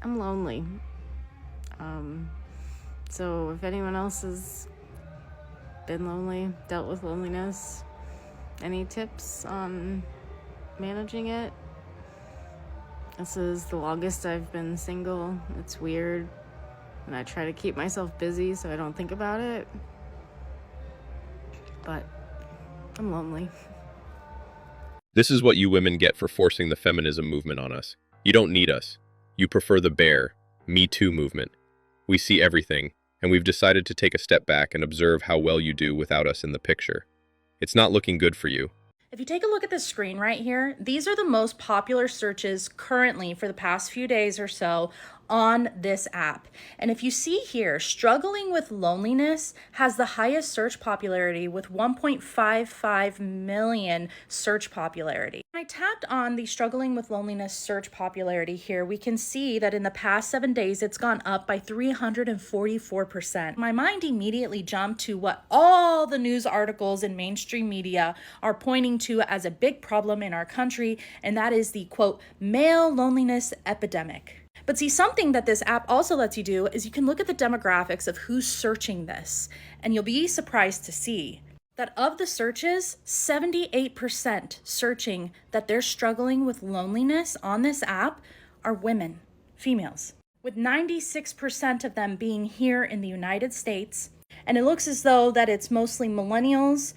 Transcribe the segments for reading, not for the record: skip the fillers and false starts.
I'm lonely. So if anyone else has been lonely, dealt with loneliness, any tips on managing it? This is the longest I've been single. It's weird. And I try to keep myself busy so I don't think about it. But I'm lonely. This is what you women get for forcing the feminism movement on us. You don't need us. You prefer the bear, Me Too movement. We see everything, and we've decided to take a step back and observe how well you do without us in the picture. It's not looking good for you. If you take a look at the screen right here, these are the most popular searches currently for the past few days or so on this app. And if you see here, struggling with loneliness has the highest search popularity with 1.55 million search popularity. When I tapped on the struggling with loneliness search popularity here, we can see that in the past 7 days, it's gone up by 344%. My mind immediately jumped to what all the news articles in mainstream media are pointing to as a big problem in our country, and that is the, quote, male loneliness epidemic. But see, something that this app also lets you do is you can look at the demographics of who's searching this, and you'll be surprised to see that of the searches, 78% searching that they're struggling with loneliness on this app are women, females, with 96% of them being here in the United States. And it looks as though that it's mostly millennials.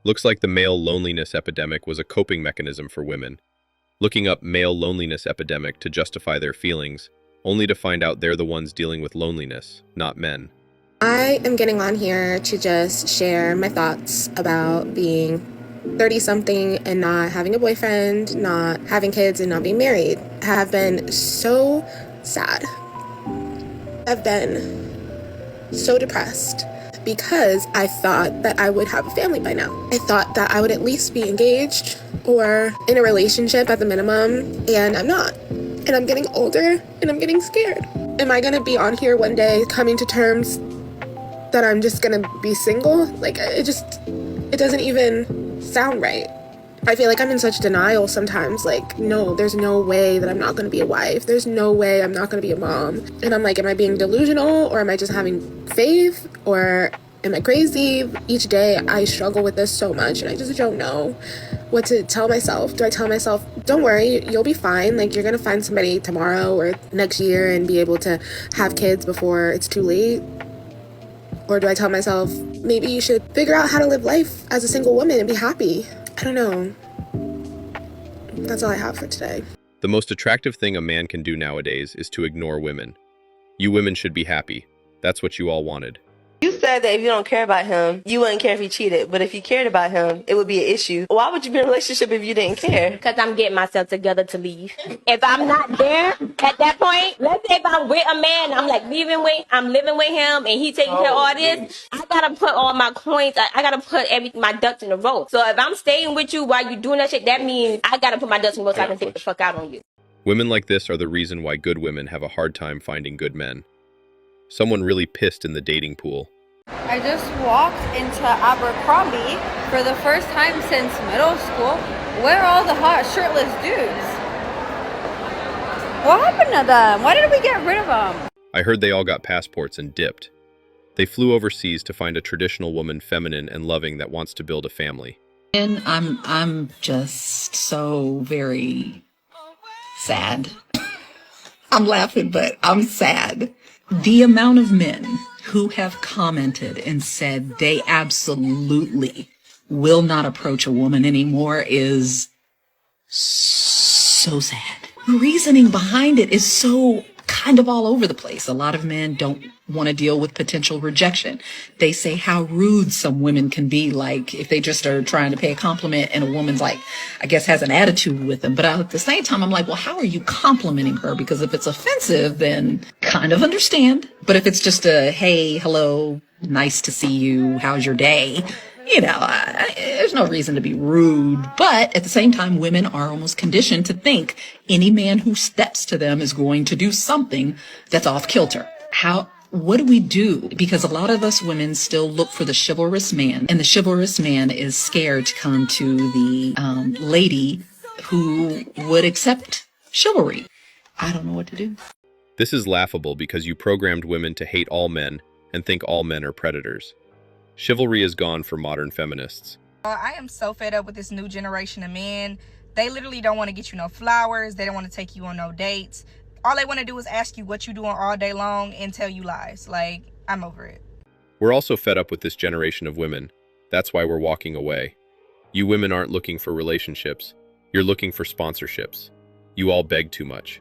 Looks like the male loneliness epidemic was a coping mechanism for women, looking up male loneliness epidemic to justify their feelings, only to find out they're the ones dealing with loneliness, not men. I am getting on here to just share my thoughts about being 30-something and not having a boyfriend, not having kids, and not being married. I have been so sad. I've been so depressed because I thought that I would have a family by now. I thought that I would at least be engaged or in a relationship at the minimum, and I'm not. And I'm getting older, and I'm getting scared. Am I gonna be on here one day coming to terms that I'm just gonna be single? Like, it doesn't even sound right. I feel like I'm in such denial sometimes. Like, no, there's no way that I'm not gonna be a wife. There's no way I'm not gonna be a mom. And I'm like, am I being delusional, or am I just having faith, or am I crazy? Each day I struggle with this so much, and I just don't know what to tell myself. Do I tell myself, don't worry, you'll be fine, like you're gonna find somebody tomorrow or next year and be able to have kids before it's too late? Or do I tell myself, maybe you should figure out how to live life as a single woman and be happy? I don't know. That's all I have for today. The most attractive thing a man can do nowadays is to ignore women. You women should be happy. That's what you all wanted. You said that if you don't care about him, you wouldn't care if he cheated. But if you cared about him, it would be an issue. Why would you be in a relationship if you didn't care? Because I'm getting myself together to leave. If I'm not there at that point, let's say if I'm with a man, I'm living with him, and he taking care of all this, I gotta put all my coins, I gotta put my ducks in a row. So if I'm staying with you while you doing that shit, that means I gotta put my ducks in a row so I can take the fuck out on you. Women like this are the reason why good women have a hard time finding good men. Someone really pissed in the dating pool. I just walked into Abercrombie for the first time since middle school. Where are all the hot shirtless dudes? What happened to them? Why did we get rid of them? I heard they all got passports and dipped. They flew overseas to find a traditional woman, feminine and loving, that wants to build a family. And I'm just so very sad. I'm laughing, but I'm sad. The amount of men who have commented and said they absolutely will not approach a woman anymore is so sad. The reasoning behind it is so kind of all over the place. A lot of men don't want to deal with potential rejection. They say how rude some women can be, like if they just are trying to pay a compliment and a woman's like, I guess, has an attitude with them. But at the same time, I'm like, well, how are you complimenting her? Because if it's offensive, then kind of understand. But if it's just a, hey, hello, nice to see you, how's your day? You know, there's no reason to be rude. But at the same time, women are almost conditioned to think any man who steps to them is going to do something that's off kilter. What do we do? Because a lot of us women still look for the chivalrous man, and the chivalrous man is scared to come to the lady who would accept chivalry. I don't know what to do. This is laughable because you programmed women to hate all men and think all men are predators. Chivalry is gone for modern feminists. I am so fed up with this new generation of men. They literally don't want to get you no flowers. They don't want to take you on no dates. All they want to do is ask you what you doing all day long and tell you lies. Like, I'm over it. We're also fed up with this generation of women. That's why we're walking away. You women aren't looking for relationships. You're looking for sponsorships. You all beg too much.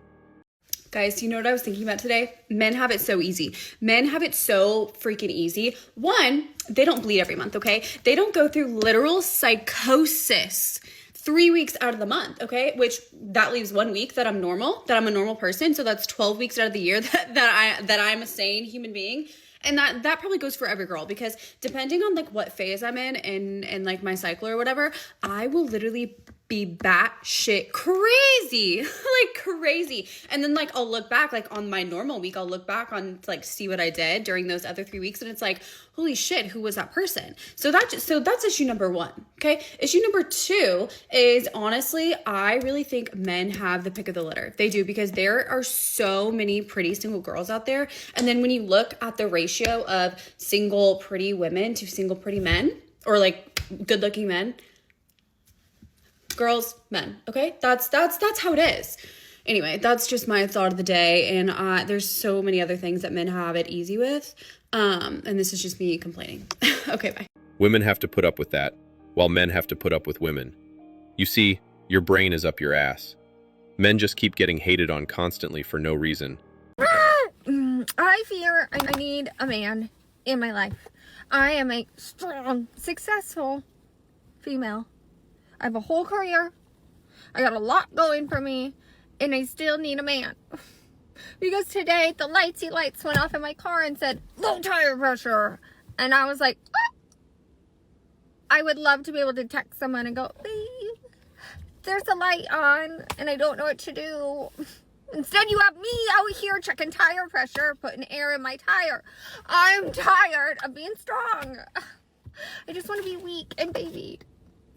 Guys, you know what I was thinking about today? Men have it so easy. Men have it so freaking easy. One, they don't bleed every month, okay? They don't go through literal psychosis 3 weeks out of the month, okay? Which that leaves 1 week that I'm normal, that I'm a normal person. So that's 12 weeks out of the year that I'm a sane human being. And that probably goes for every girl, because depending on like what phase I'm in and like my cycle or whatever, I will literally be batshit crazy, like crazy. And then like I'll look back, like on my normal week, I'll look back on like see what I did during those other 3 weeks, and it's like, holy shit, who was that person? So that's issue number one. Okay, issue number two is, honestly, I really think men have the pick of the litter. They do, because there are so many pretty single girls out there, and then when you look at the ratio of single pretty women to single pretty men, or like good looking men, girls, men, okay? That's how it is. Anyway, that's just my thought of the day, and there's so many other things that men have it easy with, and this is just me complaining. Okay, bye. Women have to put up with that, while men have to put up with women. You see, your brain is up your ass. Men just keep getting hated on constantly for no reason. I fear I need a man in my life. I am a strong, successful female. I have a whole career. I got a lot going for me, and I still need a man. Because today the lights went off in my car and said low tire pressure, and I was like, oh. I would love to be able to text someone and go, babe, there's a light on and I don't know what to do. Instead you have me out here checking tire pressure, putting air in my tire. I'm tired of being strong. I just want to be weak and babied.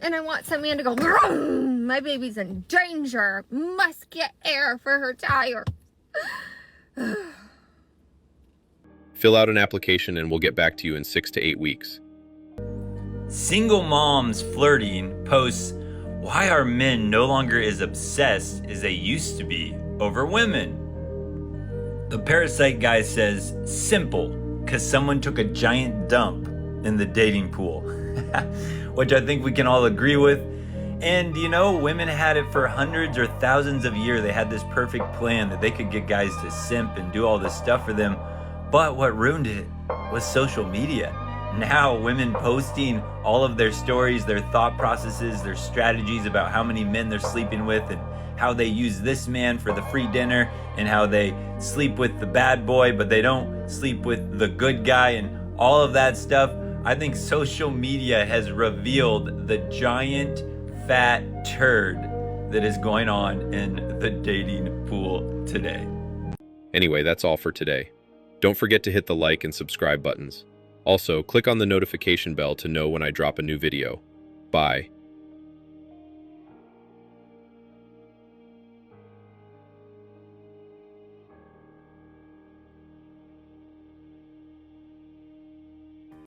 And I want some man to go, vroom, my baby's in danger. Must get air for her tire. Fill out an application and we'll get back to you in 6 to 8 weeks. Single moms flirting posts why are men no longer as obsessed as they used to be over women. The Parasite guy says, simple, because someone took a giant dump in the dating pool. Which I think we can all agree with. And you know, women had it for hundreds or thousands of years. They had this perfect plan that they could get guys to simp and do all this stuff for them. But what ruined it was social media. Now women posting all of their stories, their thought processes, their strategies about how many men they're sleeping with, and how they use this man for the free dinner, and how they sleep with the bad boy but they don't sleep with the good guy, and all of that stuff. I think social media has revealed the giant fat turd that is going on in the dating pool today. Anyway, that's all for today. Don't forget to hit the like and subscribe buttons. Also, click on the notification bell to know when I drop a new video. Bye.